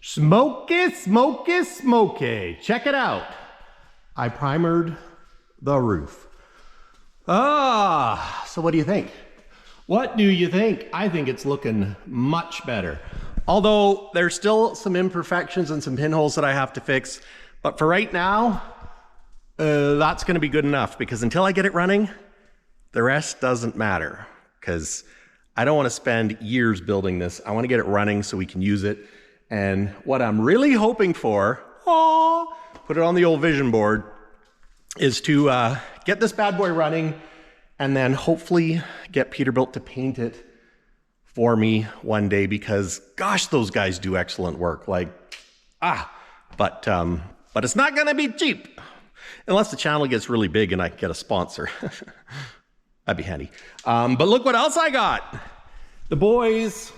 Smoky, smoky, smoky. Check it out. I primered the roof. So what do you think? What do you think? I think it's looking much better. Although there's still some imperfections and some pinholes that I have to fix. But for right now, that's gonna be good enough, because until I get it running, the rest doesn't matter, because I don't want to spend years building this. I want to get it running so we can use it. And what I'm really hoping for, put it on the old vision board, is to get this bad boy running and then hopefully get Peterbilt to paint it for me one day, because gosh, those guys do excellent work. Like, but it's not going to be cheap unless the channel gets really big and I can get a sponsor. That'd be handy. But look what else I got. The boys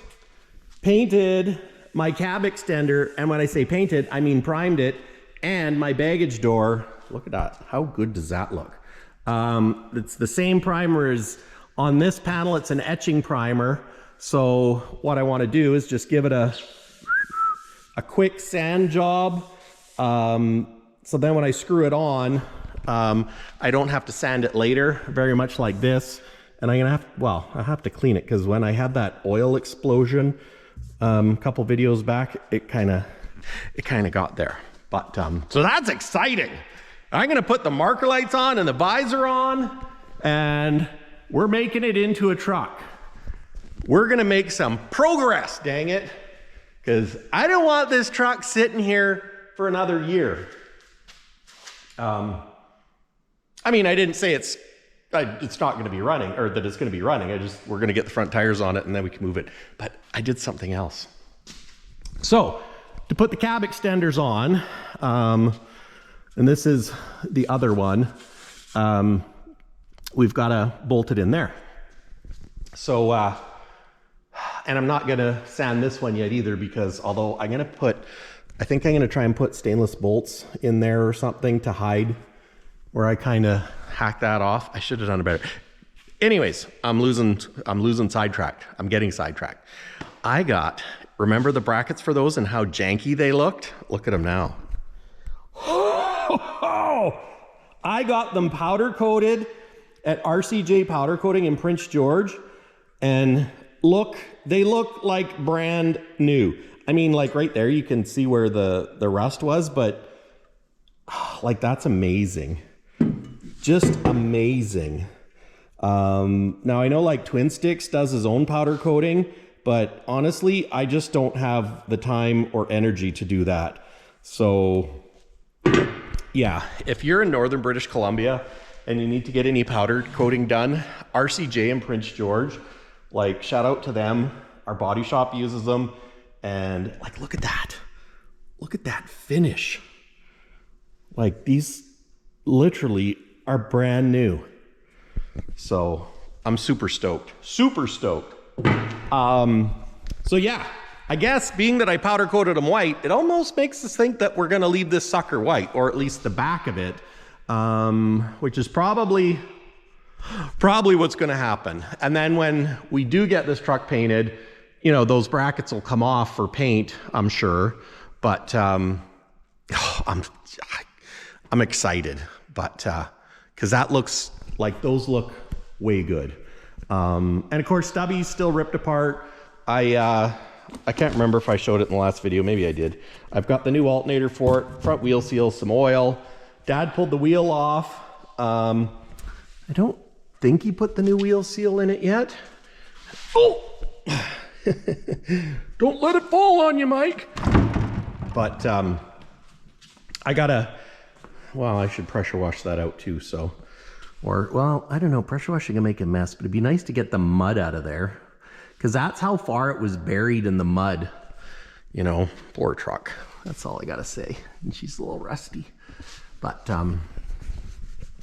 painted my cab extender, and when I say painted, I mean primed it, and my baggage door. Look at that. How good does that look? It's the same primer as on this panel. It's an etching primer. So what I want to do is just give it a quick sand job. So then when I screw it on, I don't have to sand it later, very much like this. And I'm gonna I have to clean it, because when I had that oil explosion a couple videos back, it kind of got there. But so that's exciting. I'm gonna put the marker lights on and the visor on, and we're making it into a truck. We're gonna make some progress, dang it, because I don't want this truck sitting here for another year. I mean, I didn't say it's not going to be running, or that it's going to be running. We're going to get the front tires on it and then we can move it. But I did something else. So to put the cab extenders on, and this is the other one, we've got to bolt it in there. So, and I'm not going to sand this one yet either, because although I think I'm going to try and put stainless bolts in there or something to hide where I kind of hacked that off. I should have done it better. Anyways, I'm losing sidetracked. I'm getting sidetracked. Remember the brackets for those and how janky they looked? Look at them now. I got them powder coated at RCJ Powder Coating in Prince George, and they look like brand new. I mean, like right there, you can see where the rust was, but like, that's amazing. Just amazing. Now I know like Twin Sticks does his own powder coating, but honestly, I just don't have the time or energy to do that. So yeah, if you're in Northern British Columbia and you need to get any powder coating done, RCJ in Prince George, like, shout out to them. Our body shop uses them. And like, look at that finish. Like, these literally are brand new. So I'm super stoked. So yeah, I guess being that I powder coated them white, it almost makes us think that we're gonna leave this sucker white, or at least the back of it, which is probably what's gonna happen. And then when we do get this truck painted, you know, those brackets will come off for paint, I'm sure. But I'm excited, but because that looks like, those look way good. And of course, Stubby's still ripped apart. I can't remember if I showed it in the last video. Maybe I did. I've got the new alternator for it, front wheel seal, some oil. Dad pulled the wheel off. I don't think he put the new wheel seal in it yet. Oh! Don't let it fall on you, Mike. But I should pressure wash that out too. So, I don't know, pressure washing can make a mess, but it'd be nice to get the mud out of there, because that's how far it was buried in the mud. You know, poor truck. That's all I gotta say. And she's a little rusty, but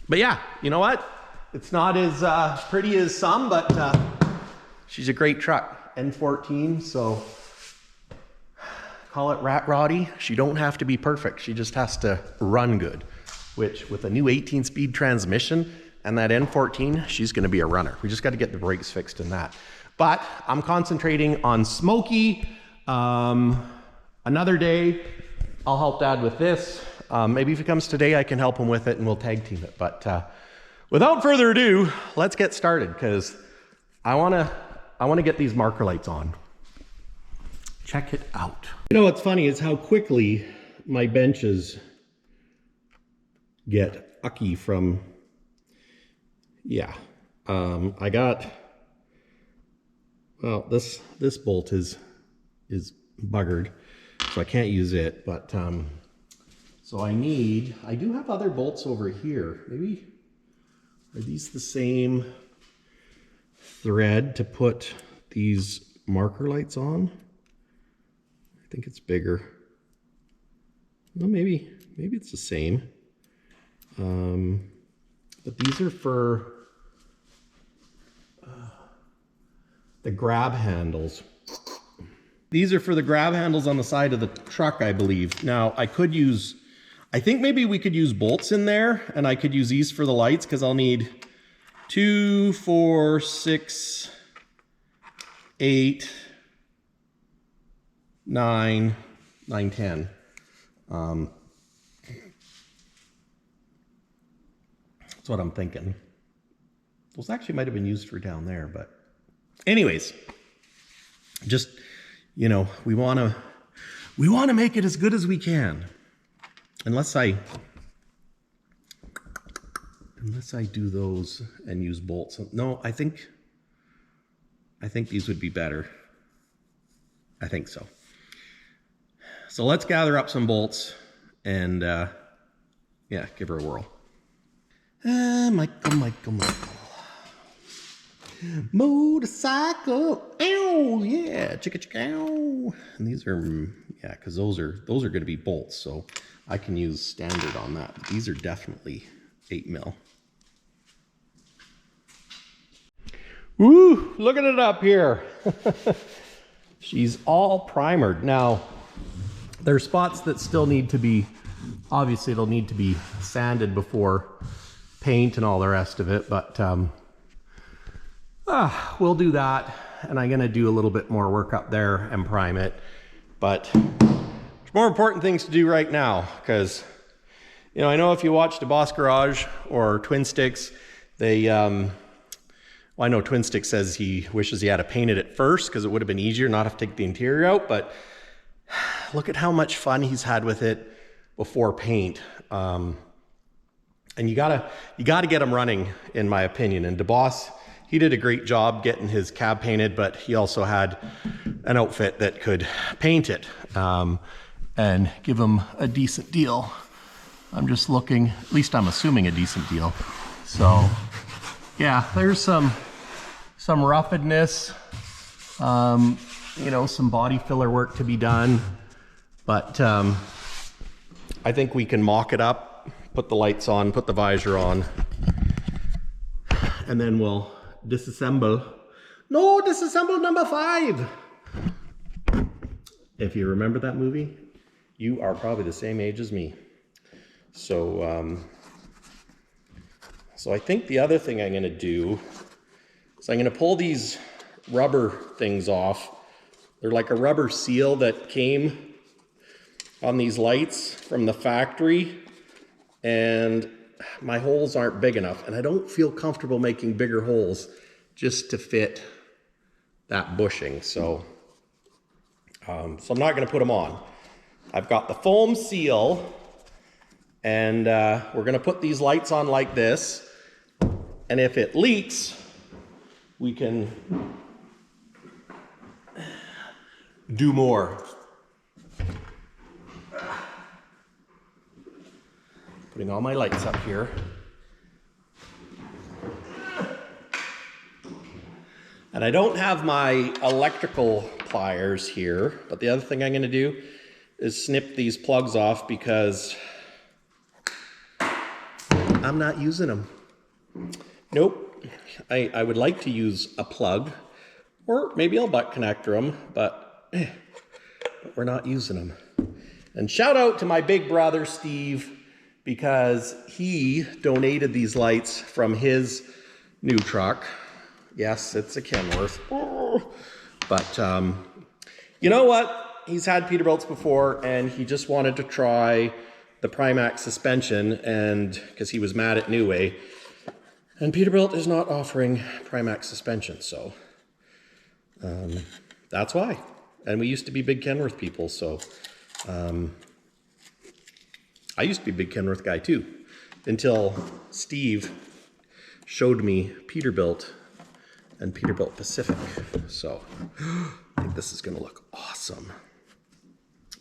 yeah, you know what? It's not as pretty as some, but she's a great truck. N14, so call it rat roddy. She don't have to be perfect. She just has to run good, which with a new 18-speed transmission and that N14, she's gonna be a runner. We just gotta get the brakes fixed in that. But I'm concentrating on smoky. Another day, I'll help Dad with this. Maybe if he comes today, I can help him with it and we'll tag team it. But without further ado, let's get started because I wanna get these marker lights on. Check it out. You know what's funny is how quickly my benches get ucky from, I got, well, this bolt is buggered, so I can't use it, but so I do have other bolts over here. Maybe, are these the same thread to put these marker lights on? I think it's bigger. Well, maybe it's the same. But these are for the grab handles. These are for the grab handles on the side of the truck, I believe. Now, I think maybe we could use bolts in there, and I could use these for the lights, because I'll need 2, 4, 6, 8, 9, 10. That's what I'm thinking. Those actually might have been used for down there, but anyways, just, you know, we want to make it as good as we can. Unless I do those and use bolts. No, I think these would be better. I think so. So let's gather up some bolts and give her a whirl. Michael. Motorcycle. Ow, yeah, chicka ow. And these are, because those are going to be bolts, so I can use standard on that. But these are definitely 8 mil. Woo, look at it up here. She's all primered. Now, there's spots that still need to be, obviously it'll need to be sanded before paint and all the rest of it, but we'll do that. And I'm gonna do a little bit more work up there and prime it. But there's more important things to do right now, because, you know, I know if you watch the Boss Garage or Twin Sticks, they, well, I know Twin Stick says he wishes he had painted it first because it would have been easier not have to take the interior out, but look at how much fun he's had with it before paint. And you gotta get him running, in my opinion. And DeBoss, he did a great job getting his cab painted, but he also had an outfit that could paint it and give him a decent deal. I'm just looking, at least I'm assuming a decent deal. So yeah, there's some roughedness, you know, some body filler work to be done, but I think we can mock it up, put the lights on, put the visor on, and then we'll disassemble. No, disassemble number 5. If you remember that movie, you are probably the same age as me. So, so I think the other thing I'm going to do is I'm going to pull these rubber things off. They're like a rubber seal that came on these lights from the factory, and my holes aren't big enough, and I don't feel comfortable making bigger holes just to fit that bushing. So, so I'm not going to put them on. I've got the foam seal, and we're going to put these lights on like this, and if it leaks, we can do more. Putting all my lights up here. And I don't have my electrical pliers here, but the other thing I'm going to do is snip these plugs off because I'm not using them. Nope. I would like to use a plug, or maybe I'll butt connector them, but we're not using them. And shout out to my big brother, Steve, because he donated these lights from his new truck. Yes, it's a Kenworth. But you know what? he's had Peterbilts before and he just wanted to try the Primax suspension, and because he was mad at New Way. And Peterbilt is not offering Primax suspension, so that's why. And we used to be big Kenworth people, so I used to be a big Kenworth guy too, until Steve showed me Peterbilt and Peterbilt Pacific. So I think this is gonna look awesome.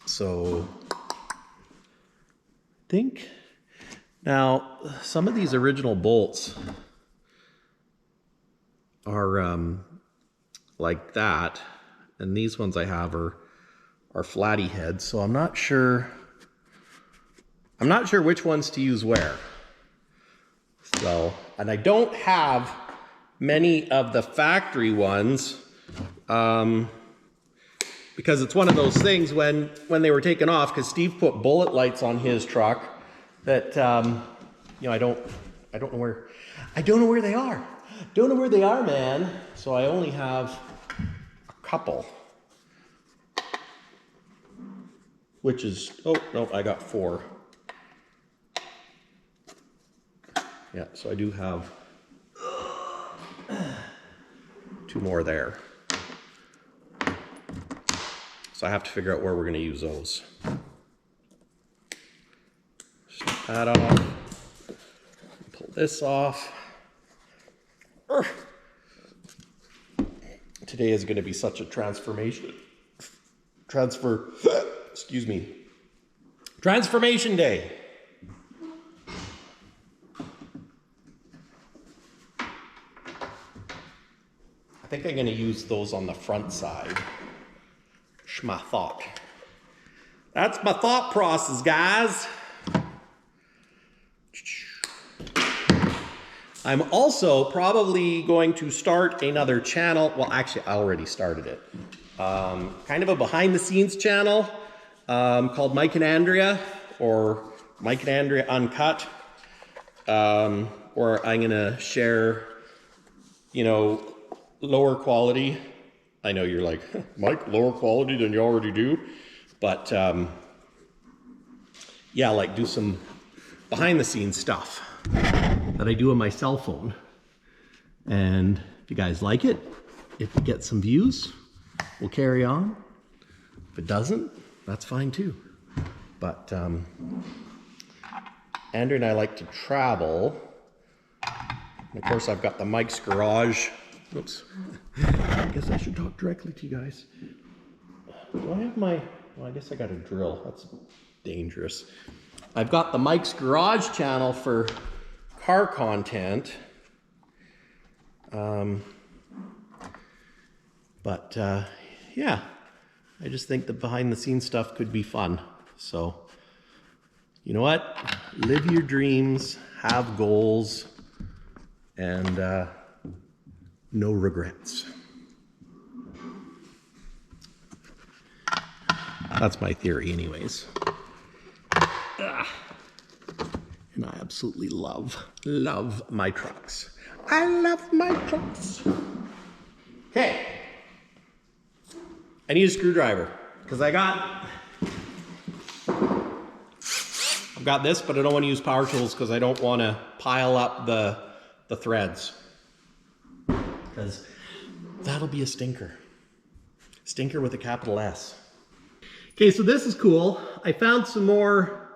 So now some of these original bolts are like that, and these ones I have are flatty heads, so I'm not sure which ones to use where. So, and I don't have many of the factory ones because it's one of those things when they were taken off, because Steve put bullet lights on his truck that you know, I don't know where they are. Don't know where they are, man. So I only have a couple, which is, oh no, I got 4. Yeah, so I do have 2 more there. So I have to figure out where we're going to use those. Snap that off. Pull this off. Today is going to be such a transformation day. I think I'm going to use those on the front side. That's my thought. That's my thought process, guys. I'm also probably going to start another channel. Well, actually, I already started it. Kind of a behind the scenes channel called Mike and Andrea, or Mike and Andrea Uncut. Where I'm gonna share, you know, lower quality. I know you're like, Mike, lower quality than you already do. But yeah, like do some behind the scenes stuff that I do on my cell phone. And if you guys like it, if it gets some views, we'll carry on. If it doesn't, that's fine too. But Andrew and I like to travel. And of course, I've got the Mike's Garage. Oops. I guess I should talk directly to you guys. Do I have my, well, I guess I got a drill. That's dangerous. I've got the Mike's Garage channel for car content. Yeah, I just think the behind the scenes stuff could be fun. So, you know what? Live your dreams, have goals, and no regrets. That's my theory anyways. And I absolutely love my trucks. I love my trucks. Okay. I need a screwdriver because I've got this, but I don't want to use power tools because I don't want to pile up the threads, because that'll be a stinker. Stinker with a capital S. Okay, so this is cool. I found some more,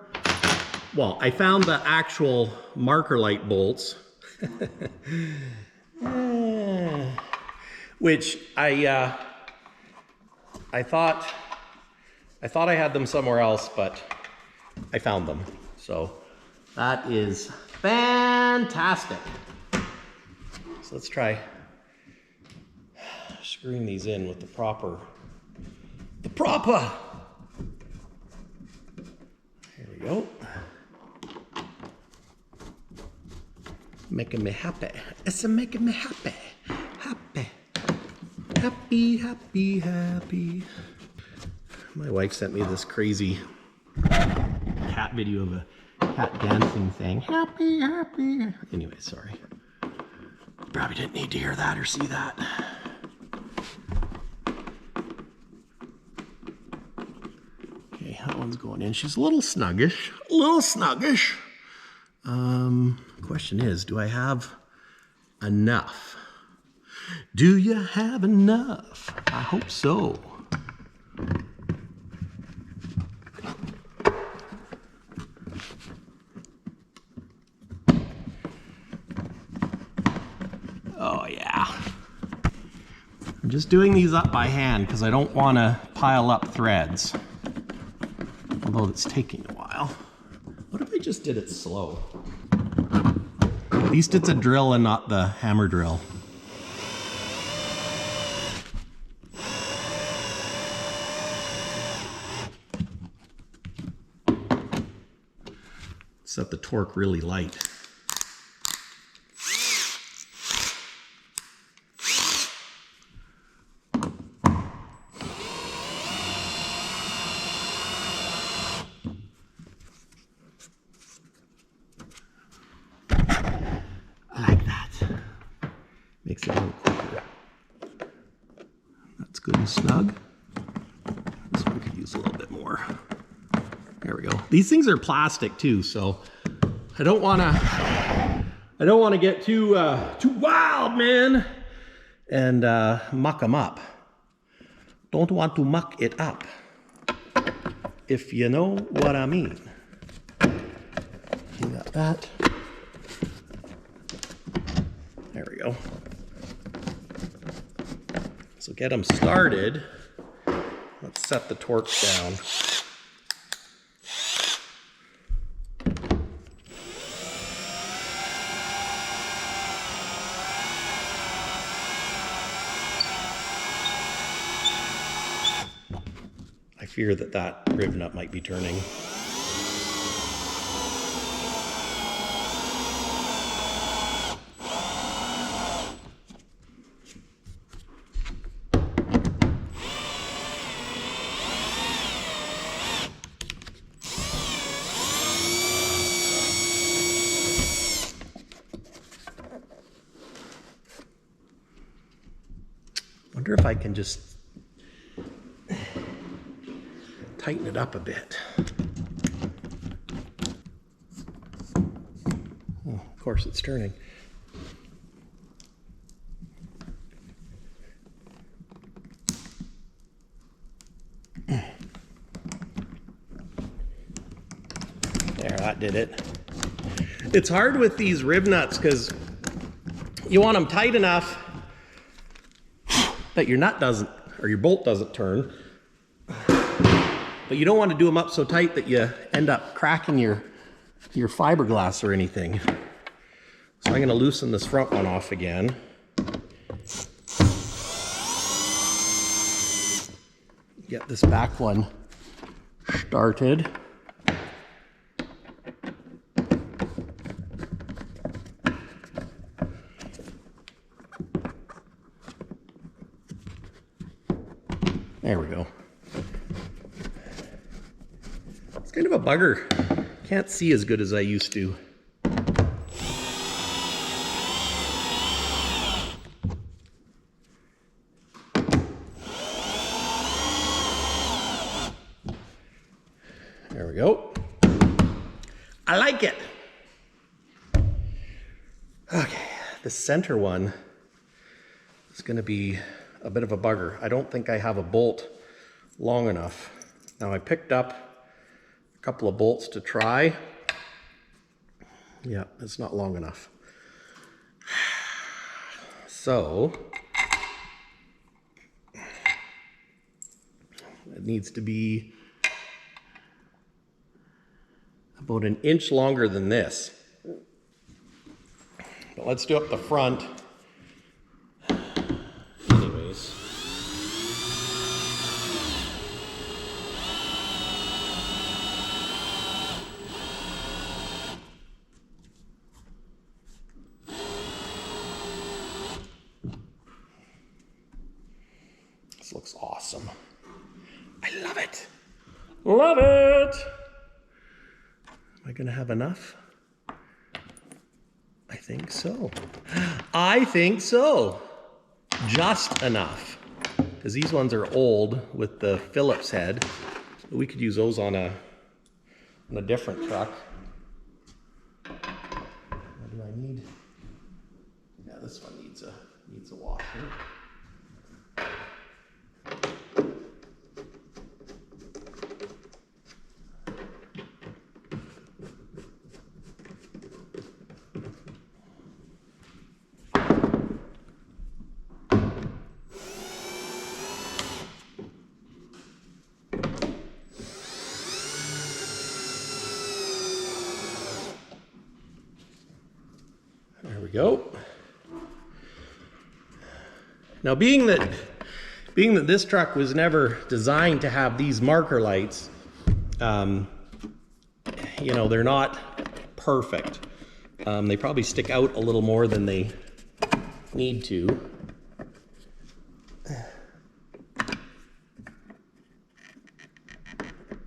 well, I found the actual marker light bolts, which I thought I had them somewhere else, but I found them. So that is fantastic. So let's try screwing these in with the proper. Here we go. Making me happy. It's making me happy. Happy. My wife sent me this crazy cat video of a cat dancing thing. Happy. Anyway, sorry. Probably didn't need to hear that or see that. Okay, that one's going in. She's a little snuggish, a little snuggish. Question is, do I have enough? Do you have enough? I hope so. Oh yeah. I'm just doing these up by hand because I don't want to pile up threads. Although it's taking a while. What if I just did it slow? At least it's a drill and not the hammer drill. Set the torque really light. Makes it a little quicker. That's good and snug. This one could use a little bit more. There we go. These things are plastic too, so I don't want to get too wild, man, and muck them up. Don't want to muck it up, if you know what I mean. You got that. There we go. So get them started. Let's set the torque down. I fear that riv nut might be turning. Wonder if I can just tighten it up a bit. Oh, of course it's turning. There, that did it. It's hard with these rib nuts because you want them tight enough that your nut doesn't, or your bolt doesn't turn. But you don't want to do them up so tight that you end up cracking your fiberglass or anything. So I'm going to loosen this front one off again. Get this back one started. There we go. It's kind of a bugger. Can't see as good as I used to. There we go. I like it. Okay, the center one is going to be a bit of a bugger. I don't think I have a bolt long enough. Now I picked up a couple of bolts to try. Yeah, it's not long enough. So it needs to be about an inch longer than this. But let's do up the front. Anyways. This looks awesome. I love it. Love it. Am I gonna have enough? I think so. I think so. Just enough. Because these ones are old with the Phillips head. We could use those on a different truck. What do I need? Yeah, this one needs a washer. There we go. Now, being that this truck was never designed to have these marker lights, you know, they're not perfect. They probably stick out a little more than they need to.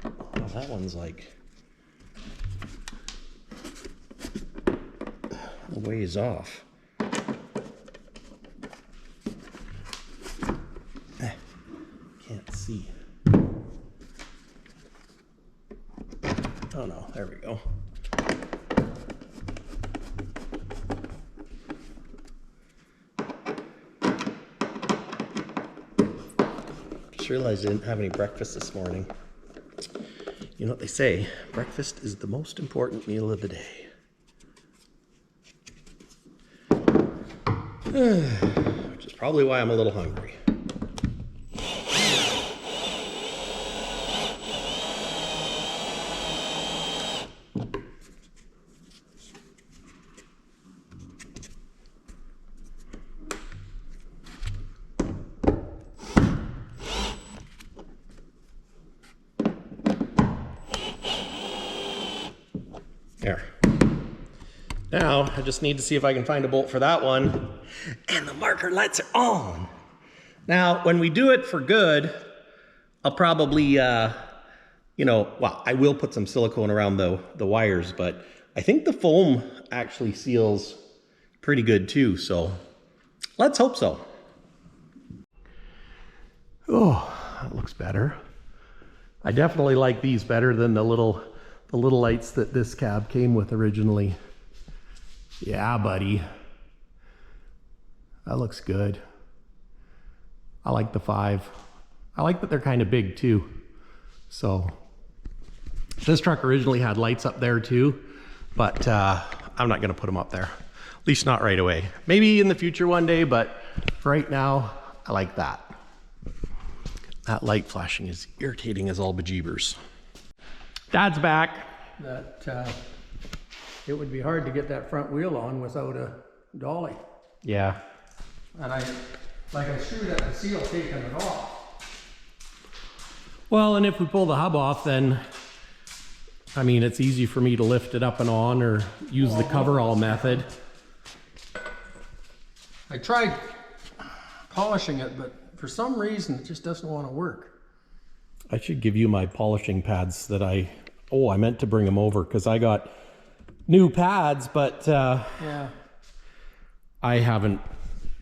Oh, that one's like a ways off. Can't see. Oh no, there we go. Just realized I didn't have any breakfast this morning. You know what they say, breakfast is the most important meal of the day. Which is probably why I'm a little hungry. There. Now, I just need to see if I can find a bolt for that one. And the marker lights are on. Now, when we do it for good, I'll probably, you know, well, I will put some silicone around the wires, but I think the foam actually seals pretty good too, so let's hope so. Oh, that looks better. I definitely like these better than the little lights that this cab came with originally. Yeah, buddy. That looks good. I like the 5. I like that they're kind of big too. So this truck originally had lights up there too, but I'm not gonna put them up there. At least not right away. Maybe in the future one day, but right now I like that. That light flashing is irritating as all bejeebers. Dad's back. It would be hard to get that front wheel on without a dolly. Yeah. And I screwed at the seal taking it off. Well, and if we pull the hub off, then, I mean, it's easy for me to lift it up and on or use the coverall method. I tried polishing it, but for some reason it just doesn't want to work. I should give you my polishing pads that I meant to bring them over because I got new pads, but yeah, I haven't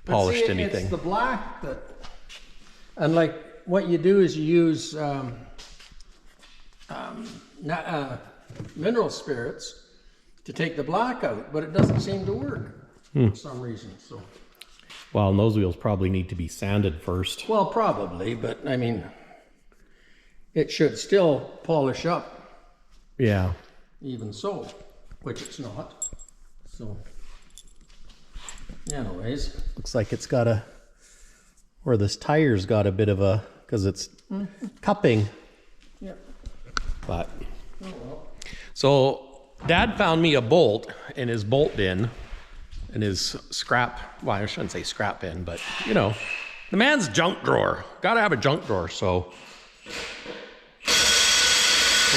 polished anything. It's the black that, and like what you do is you use mineral spirits to take the black out, but it doesn't seem to work for some reason. So, well, and those wheels probably need to be sanded first. Well, probably, but I mean, it should still polish up. Yeah. Even so, which it's not. So, anyways. Looks like it's got or this tire's got a bit of a, because it's cupping. Yep. But, oh well. So Dad found me a bolt in his bolt bin, in his scrap, well, I shouldn't say scrap bin, but you know, the man's junk drawer. Gotta have a junk drawer, so we're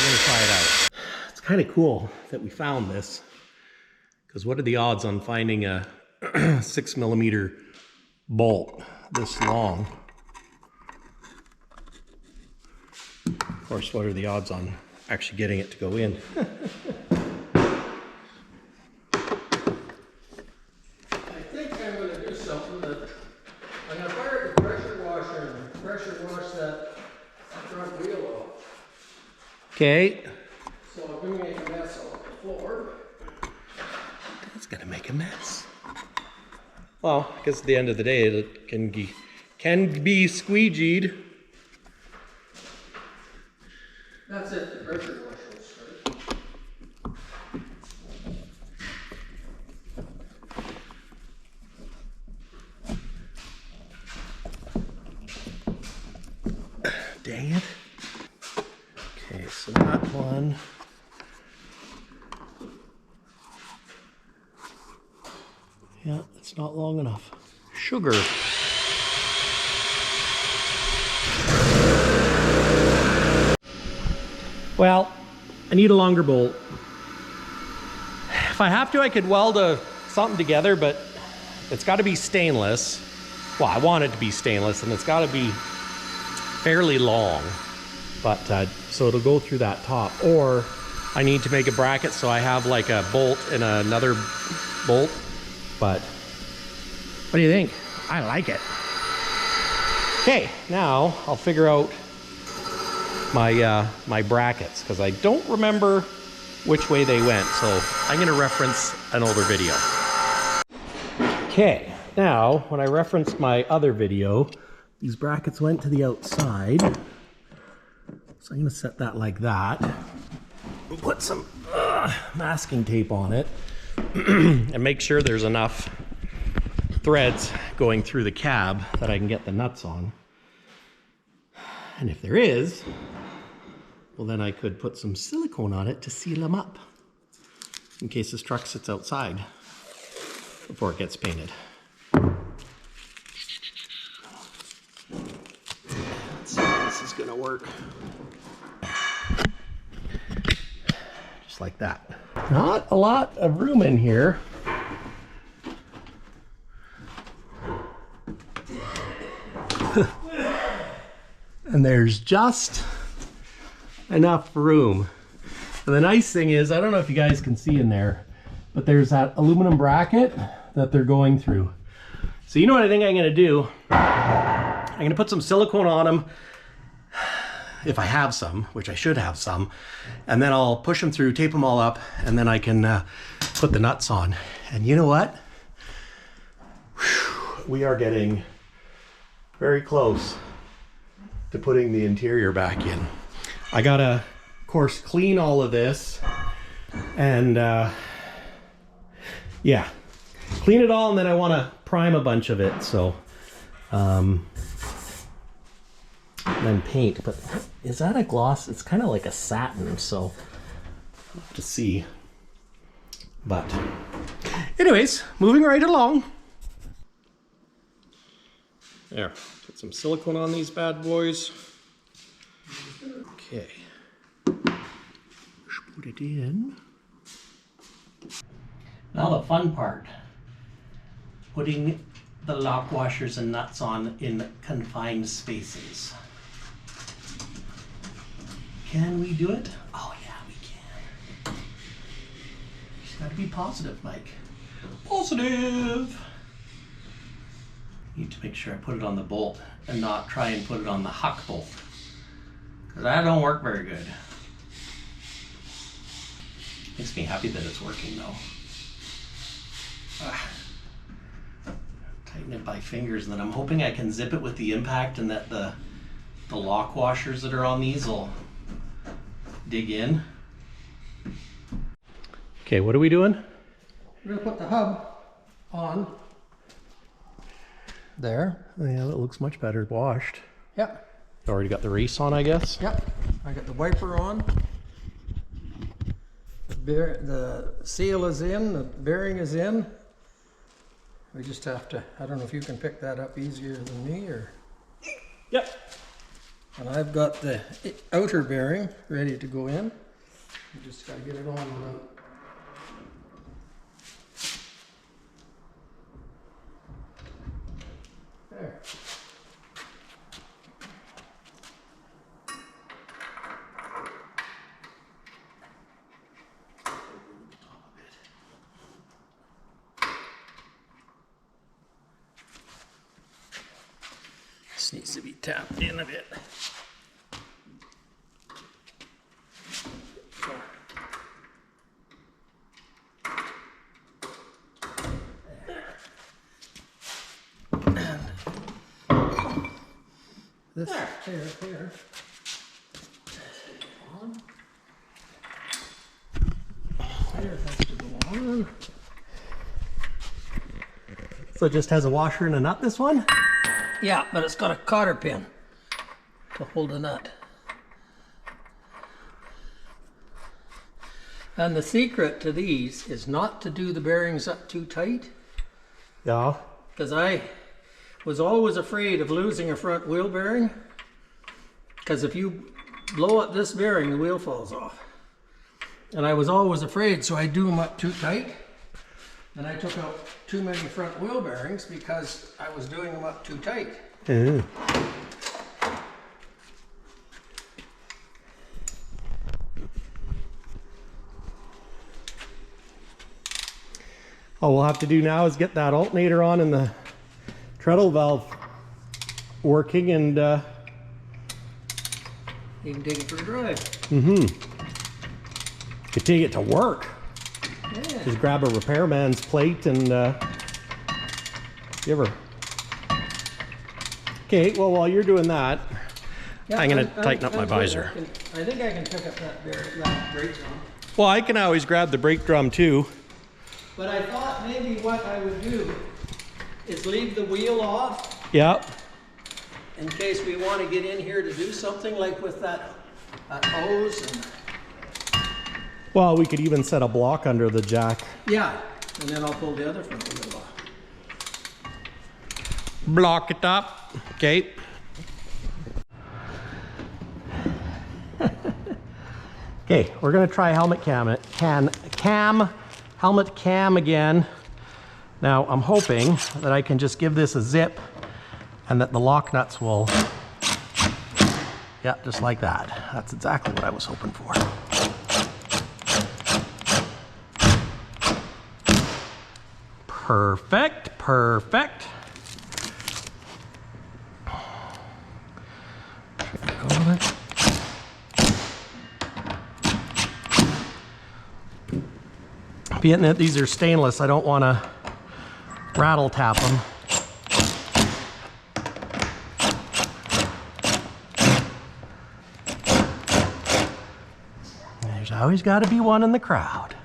gonna try it out. It's kind of cool that we found this, because what are the odds on finding a 6mm bolt this long? Of course, what are the odds on actually getting it to go in? I think I'm going to do something that I'm going to fire the pressure washer and pressure wash that front wheel off. Okay. So I'm going to make a mess on the floor. It's gonna make a mess. Well, I guess at the end of the day, it can be squeegeed. That's it, the pressure washer will start. Dang it. Okay, so that one. Yeah, it's not long enough. Sugar. Well, I need a longer bolt. If I have to, I could weld something together, but it's got to be stainless. Well, I want it to be stainless, and it's got to be fairly long. But so it'll go through that top. Or I need to make a bracket so I have like a bolt and another bolt. But what do you think? I like it. Okay, now I'll figure out my my brackets, because I don't remember which way they went, so I'm going to reference an older video. Okay, now when I referenced my other video, these brackets went to the outside, so I'm going to set that like that and put some masking tape on it and make sure there's enough threads going through the cab that I can get the nuts on. And if there is, well, then I could put some silicone on it to seal them up in case this truck sits outside before it gets painted. Let's see if this is gonna work. Just like that. Not a lot of room in here. And there's just enough room. And the nice thing is, I don't know if you guys can see in there, but there's that aluminum bracket that they're going through. So you know what I think I'm gonna do? I'm gonna put some silicone on them, if I have some, which I should have some, and then I'll push them through, tape them all up, and then I can put the nuts on. And you know what? Whew, we are getting very close to putting the interior back in. I gotta, of course, clean all of this and yeah, clean it all, and then I want to prime a bunch of it, so then paint. But is that a gloss? It's kind of like a satin, so I'll have to see. But anyways, moving right along. There, put some silicone on these bad boys. Okay, put it in. Now the fun part, putting the lock washers and nuts on in confined spaces. Can we do it? Oh yeah, we can. Just gotta be positive, Mike. Positive! Need to make sure I put it on the bolt and not try and put it on the huck bolt, because that don't work very good. Makes me happy that it's working though. Tighten it by fingers, and then I'm hoping I can zip it with the impact, and that the lock washers that are on these will dig in. Okay, what are we doing? We're gonna put the hub on. There. Oh, yeah, that looks much better washed. Yep. Already got the race on, I guess. Yep. I got the wiper on. The seal is in, the bearing is in. We just have to, I don't know if you can pick that up easier than me, or. Yep. And I've got the outer bearing ready to go in. You just gotta get it on without. There. This needs to be tapped in a bit. This here. There has to go on. So it just has a washer and a nut, this one? Yeah, but it's got a cotter pin to hold the nut. And the secret to these is not to do the bearings up too tight. Yeah. Because I was always afraid of losing a front wheel bearing. Because if you blow up this bearing, the wheel falls off. And I was always afraid, so I do them up too tight. And I took out too many front wheel bearings because I was doing them up too tight. Ooh. All we'll have to do now is get that alternator on and the treadle valve working, and You can take it for a drive. could take it to work. Yeah. Just grab a repairman's plate and give her. Okay, well, while you're doing that, Yeah, I'm gonna tighten up my good. visor. I think I can pick up that brake drum. Well, I can always grab the brake drum too. But I thought maybe what I would do is leave the wheel off Yep. in case we want to get in here to do something like with that hose. And, Well, we could even set a block under the jack. yeah, and then I'll pull the other front wheel off. Block it up. Okay. Okay, we're gonna try helmet cam again. Now I'm hoping that I can just give this a zip and that the lock nuts will, yeah, just like that. That's exactly what I was hoping for. Perfect, perfect. Being that these are stainless, I don't want to rattle tap them. There's always got to be one in the crowd.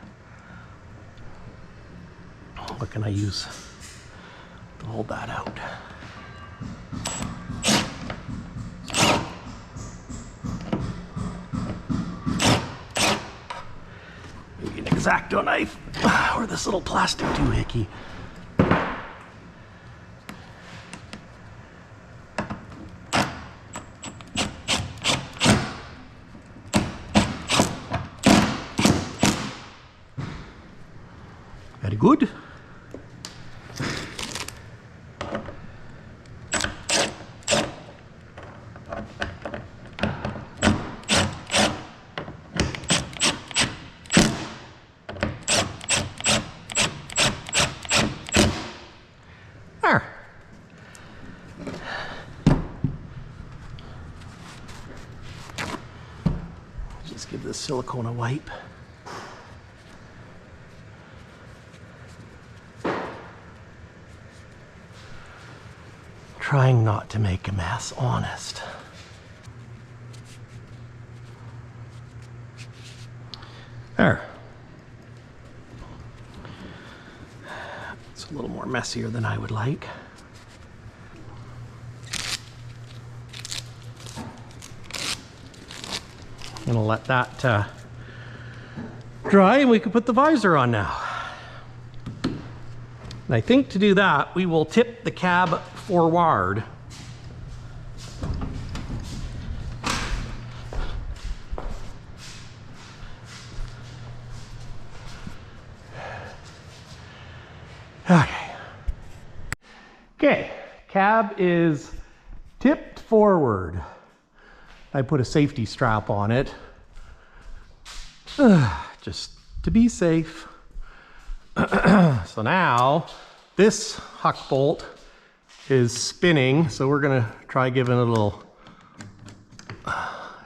What can I use to hold that out? Maybe an X-Acto knife or this little plastic doohickey. Very good. There. Just give this silicone a wipe. Trying not to make a mess, honest. There. It's a little more messier than I would like. I'm gonna let that dry and we can put the visor on now. And I think to do that, we will tip the cab forward. Okay. Okay, cab is tipped forward. I put a safety strap on it, just to be safe. So now this huck bolt is spinning, so we're gonna try giving it a little,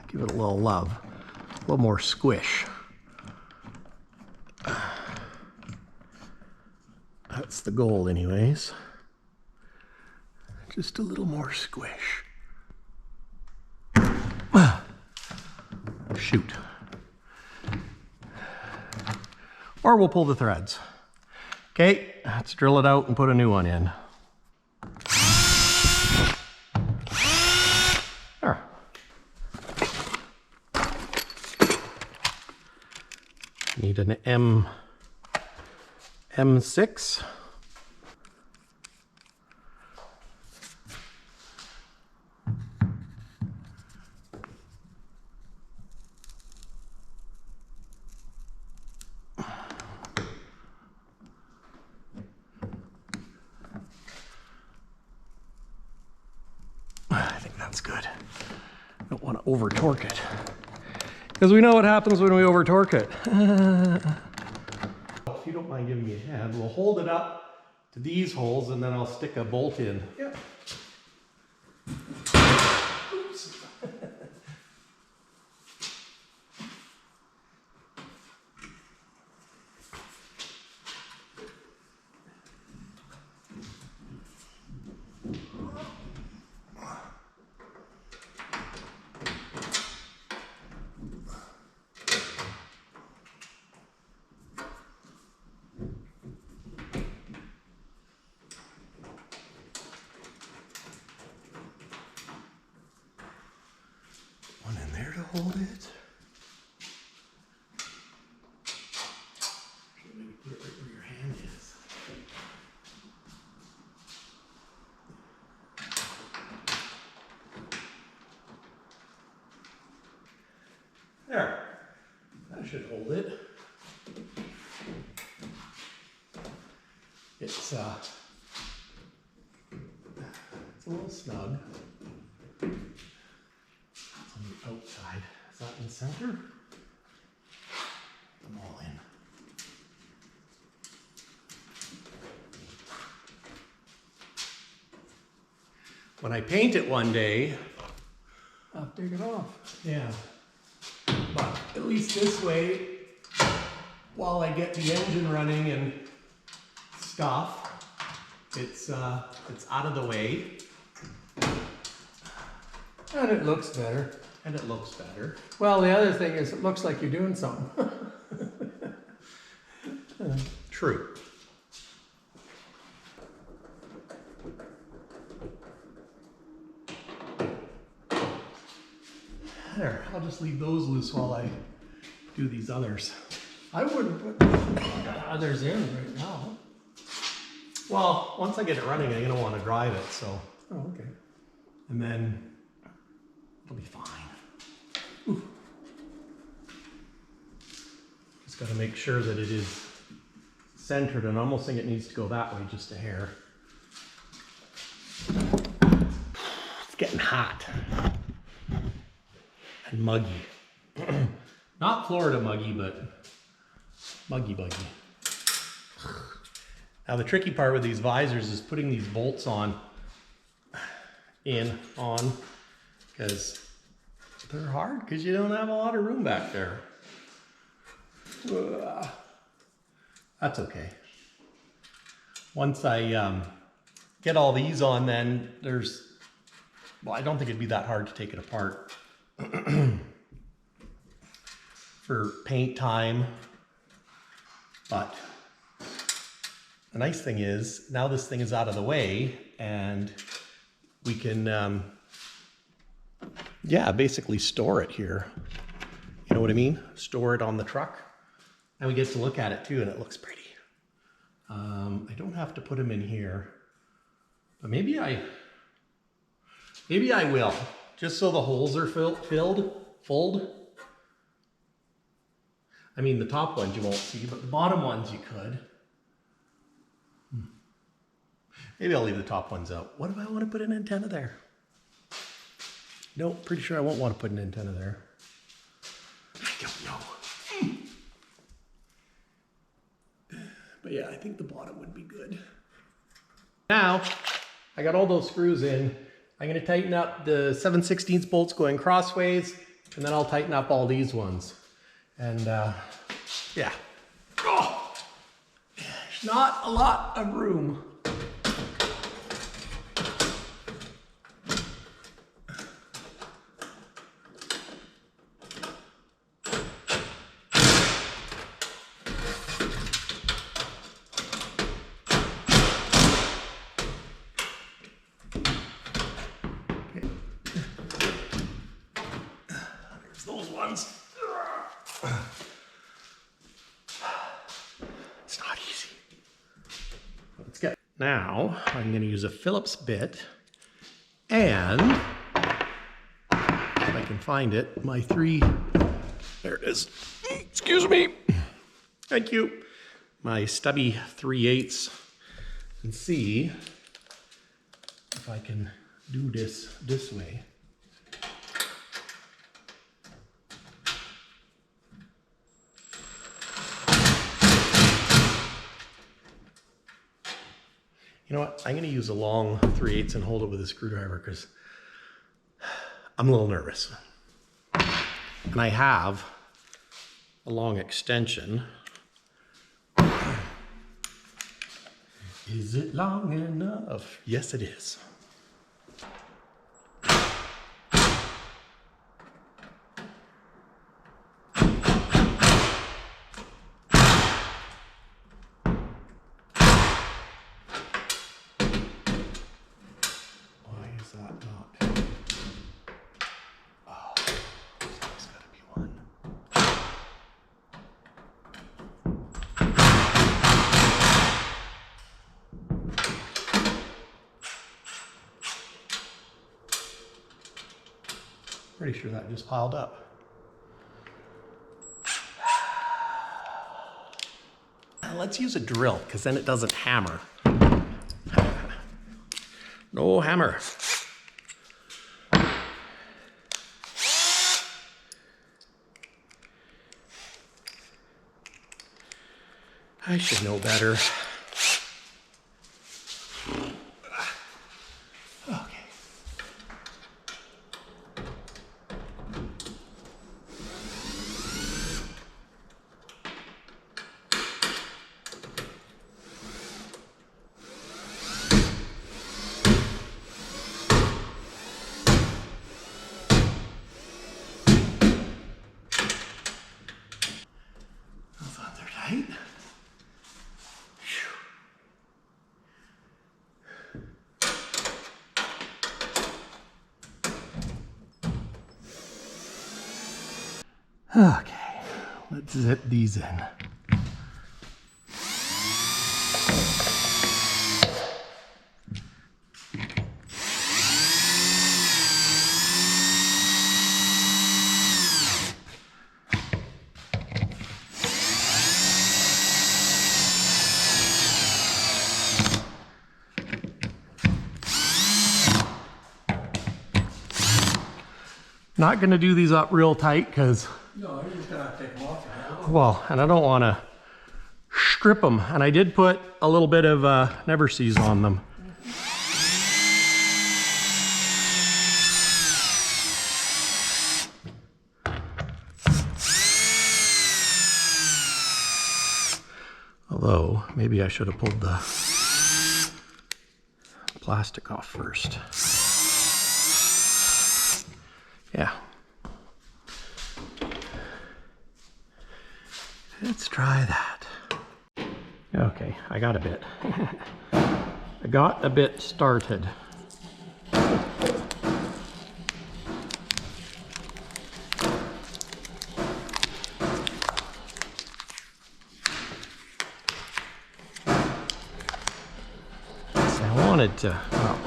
give it a little love, a little more squish. That's the goal anyways. Just a little more squish. shoot. Or we'll pull the threads. Okay, let's drill it out and put a new one in. There. Need an M6. I think that's good. Don't want to over torque it, because we know what happens when we over torque it. If you don't mind giving me a hand, we'll hold it up to these holes and then I'll stick a bolt in. Yep. Oops. One in there to hold it. Maybe put it right where your hand is. There. That should hold it. It's a little snug. It's on the outside. Is that in the center? Put them all in. When I paint it one day, I'll take it off. yeah, but at least this way, while I get the engine running and stuff, it's out of the way. And it looks better. And it looks better. Well, the other thing is it looks like you're doing something. True. There, I'll just leave those loose while I do these others. I wouldn't put the others in right now. Well, once I get it running, I'm gonna want to drive it, so. Oh, okay. And then it'll be fine. Ooh. Just gotta make sure that it is centered, and I almost think it needs to go that way just a hair. It's getting hot and muggy. Not Florida muggy, but muggy buggy. Now the tricky part with these visors is putting these bolts on, because they're hard because you don't have a lot of room back there. That's okay. Once I get all these on, then well, I don't think it'd be that hard to take it apart. For paint time. But the nice thing is, now this thing is out of the way and we can, yeah, basically store it here. You know what I mean? Store it on the truck. And we get to look at it too, and it looks pretty. I don't have to put them in here, but maybe I will, just so the holes are filled. I mean, the top ones you won't see, but the bottom ones you could. Maybe I'll leave the top ones out. What if I want to put an antenna there? No, pretty sure I won't want to put an antenna there. I don't know. But yeah, I think the bottom would be good. Now, I got all those screws in. I'm going to tighten up the 7/16 bolts going crossways, and then I'll tighten up all these ones. And yeah. Oh, there's not a lot of room. It's not easy. Let's get. Now I'm going to use a Phillips bit and, if I can find it, my there it is. Excuse me. Thank you. My stubby 3/8 and see if I can do this way. You know what? I'm going to use a long 3/8 and hold it with a screwdriver because I'm a little nervous. And I have a long extension. Is it long enough? Yes, it is. Pretty sure that just piled up. Let's use a drill, because then it doesn't hammer. No hammer. I should know better. Okay, let's zip these in. Not going to do these up real tight because, No, you're just gonna take them off. well, and I don't want to strip them. And I did put a little bit of Never Seas on them. Although, maybe I should have pulled the plastic off first. Yeah. Let's try that. Okay, I got a bit. I got a bit started. So I wanted to, well,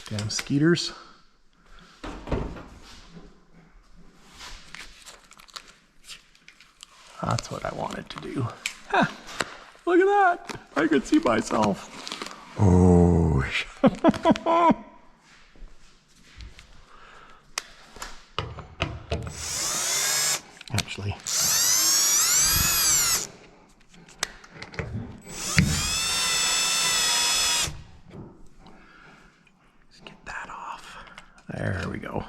damn skeeters. That's what I wanted to do. Ha, look at that. I could see myself. Oh. Actually. There we go.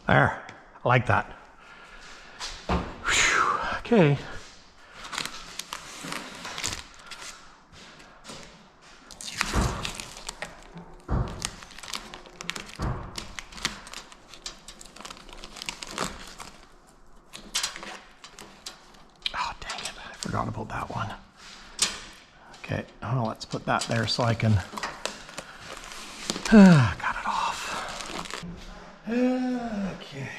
There, I like that. Whew. Okay. Oh, dang it. I forgot about that one. Okay, well, let's put that there so I can... got it off. Okay.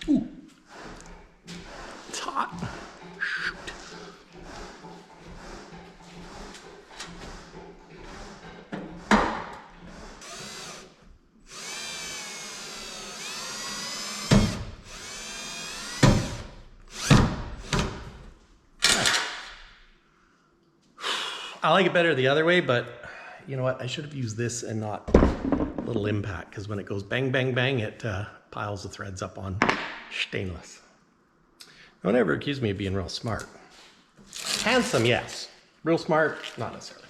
Ooh. It's hot. Shoot. I like it better the other way, but you know what? I should have used this and not little impact, because when it goes bang, bang, bang, it piles the threads up on stainless. No one ever accused me of being real smart. Handsome, yes. Real smart, not necessarily.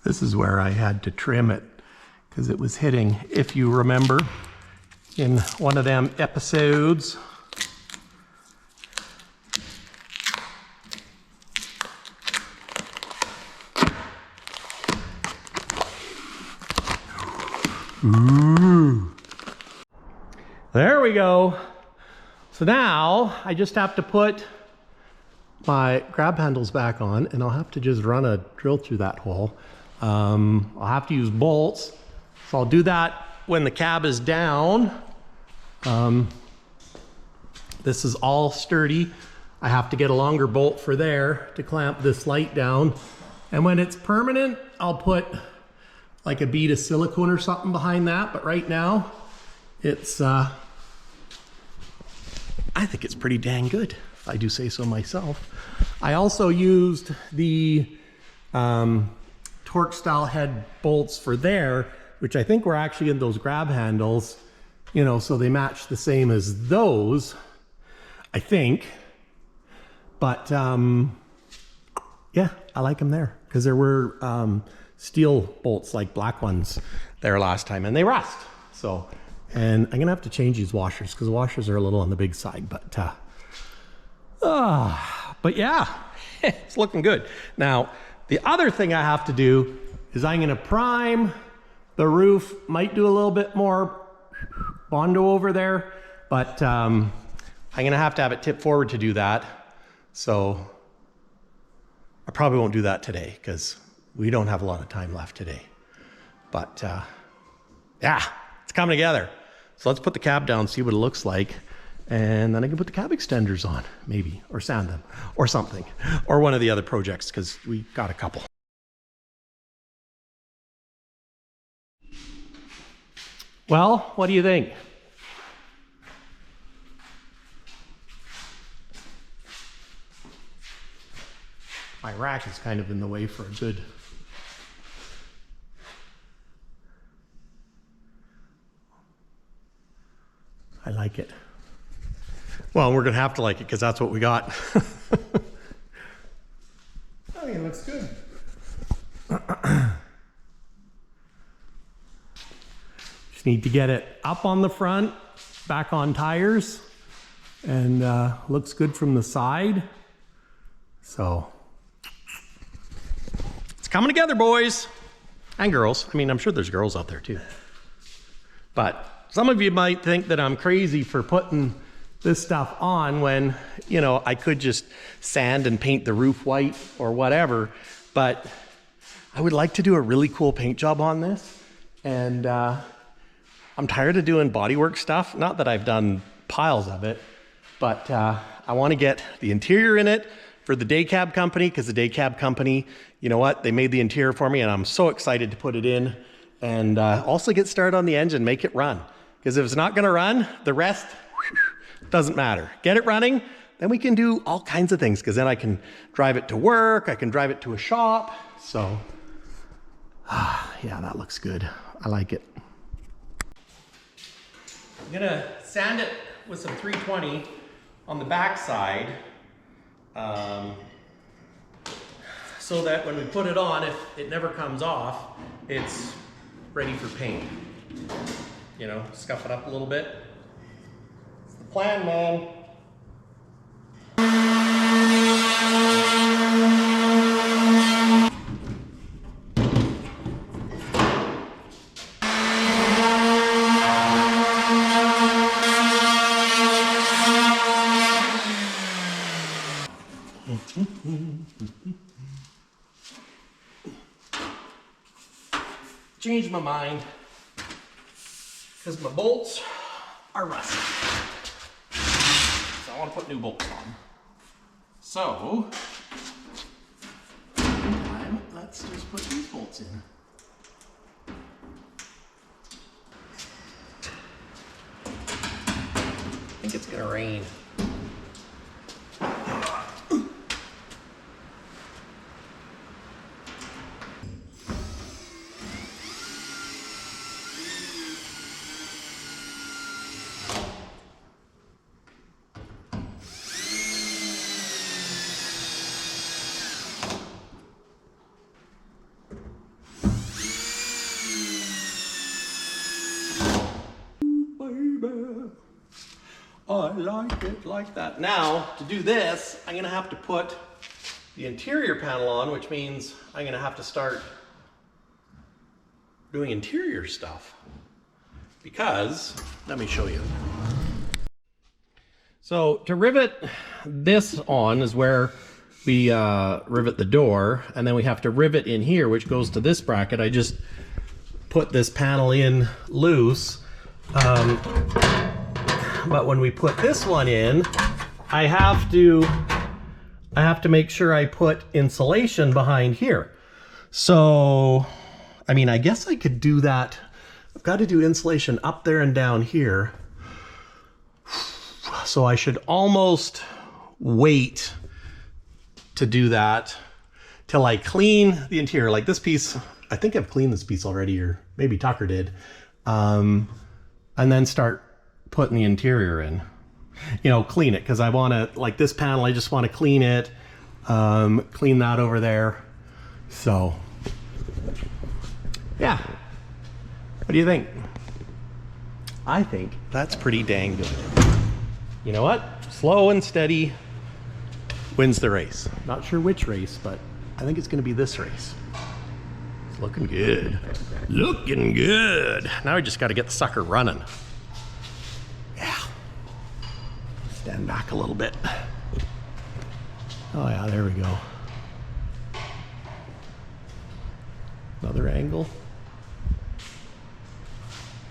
This is where I had to trim it because it was hitting, if you remember, in one of them episodes. Ooh. There we go. So now I just have to put my grab handles back on, and I'll have to just run a drill through that hole. I'll have to use bolts. So I'll do that when the cab is down. This is all sturdy. I have to get a longer bolt for there to clamp this light down. And when it's permanent, I'll put like a bead of silicone or something behind that. But right now, it's, I think it's pretty dang good, if I do say so myself. I also used the torque style head bolts for there, which I think were actually in those grab handles, you know, so they match the same as those, I think. But yeah, I like them there because there were steel bolts like black ones there last time, and they rust. So, and I'm gonna have to change these washers because the washers are a little on the big side, but yeah, it's looking good. Now, the other thing I have to do is I'm gonna prime the roof, might do a little bit more Bondo over there, but I'm gonna have to have it tipped forward to do that. So I probably won't do that today because we don't have a lot of time left today. But yeah, it's coming together. So let's put the cab down, see what it looks like. And then I can put the cab extenders on, maybe, or sand them, or something. Or one of the other projects, because we got a couple. Well, what do you think? My rack is kind of in the way for a good... I like it. Well, we're gonna have to like it because that's what we got. I mean, it looks good. Just need to get it up on the front, back on tires, and looks good from the side. So it's coming together, boys and girls. I mean, I'm sure there's girls out there too. But some of you might think that I'm crazy for putting this stuff on when, you know, I could just sand and paint the roof white or whatever, but I would like to do a really cool paint job on this. And I'm tired of doing bodywork stuff. Not that I've done piles of it, but I want to get the interior in it for the day cab company, because the day cab company, you know what, they made the interior for me and I'm so excited to put it in. And also get started on the engine, make it run. Because if it's not gonna run, the rest doesn't matter. Get it running, then we can do all kinds of things, because then I can drive it to work, I can drive it to a shop. So, yeah, that looks good. I like it. I'm gonna sand it with some 320 on the back side. so that when we put it on, if it never comes off, it's ready for paint. You know, scuff it up a little bit. It's the plan, man. Changed my mind because my bolts are rusty. So I want to put new bolts on. So, meantime, let's just put these bolts in. I think it's gonna rain. I like it like that. Now, to do this, I'm gonna have to put the interior panel on, which means I'm gonna have to start doing interior stuff. Because, let me show you. So, to rivet this on is where we rivet the door, and then we have to rivet in here, which goes to this bracket. I just put this panel in loose. But when we put this one in, I have to make sure I put insulation behind here. So, I mean, I guess I could do that. I've got to do insulation up there and down here. So I should almost wait to do that till I clean the interior. Like this piece, I think I've cleaned this piece already, or maybe Tucker did. And then start putting the interior in, you know, clean it, because I want to, like this panel, I just want to clean it, clean that over there. So yeah, what do you think? I think that's pretty dang good. You know what, slow and steady wins the race. Not sure which race, but I think it's going to be this race. It's looking good, looking good. Now we just got to get the sucker running. Stand back a little bit. Oh yeah, there we go. Another angle.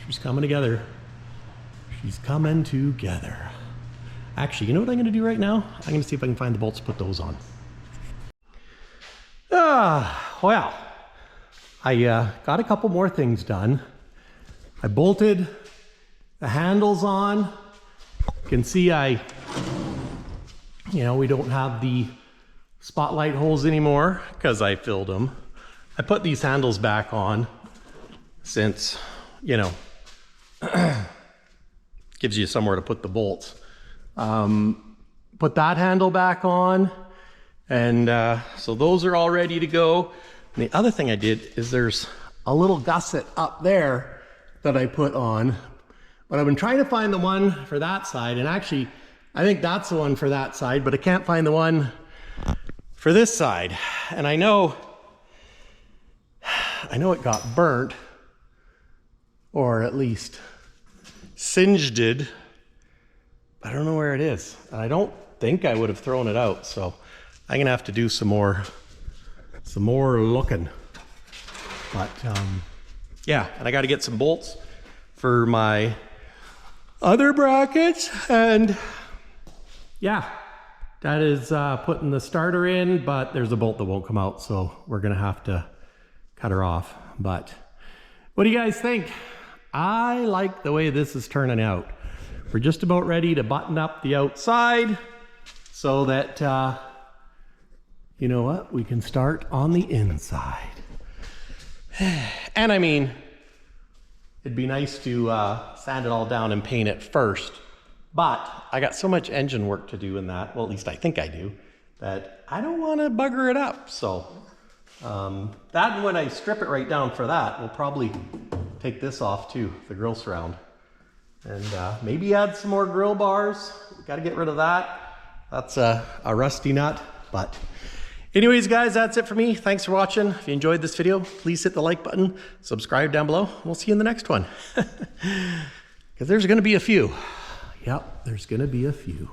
She's coming together. She's coming together. Actually, you know what I'm gonna do right now? I'm gonna see if I can find the bolts to put those on. Well, I got a couple more things done. I bolted the handles on. You can see we don't have the spotlight holes anymore because I filled them. I put these handles back on since, gives you somewhere to put the bolts. Put that handle back on, and so those are all ready to go. And the other thing I did is there's a little gusset up there that I put on. But I've been trying to find the one for that side, and actually, I think that's the one for that side, but I can't find the one for this side. And I know it got burnt, or at least singed it. I don't know where it is. And I don't think I would have thrown it out, so I'm gonna have to do some more looking. But yeah, and I got to get some bolts for my other brackets, and yeah, that is putting the starter in, but there's a bolt that won't come out, so we're gonna have to cut her off. But what do you guys think? I like the way this is turning out. We're just about ready to button up the outside so that you know what, we can start on the inside. And I mean, it'd be nice to sand it all down and paint it first, but I got so much engine work to do in that, well, at least I think I do, that I don't want to bugger it up. So that, and when I strip it right down for that, we'll probably take this off too, the grill surround. And maybe add some more grill bars. Got to get rid of that. That's a rusty nut. But anyways, guys, that's it for me. Thanks for watching. If you enjoyed this video, please hit the like button, subscribe down below. We'll see you in the next one. Because there's going to be a few. Yep, there's going to be a few.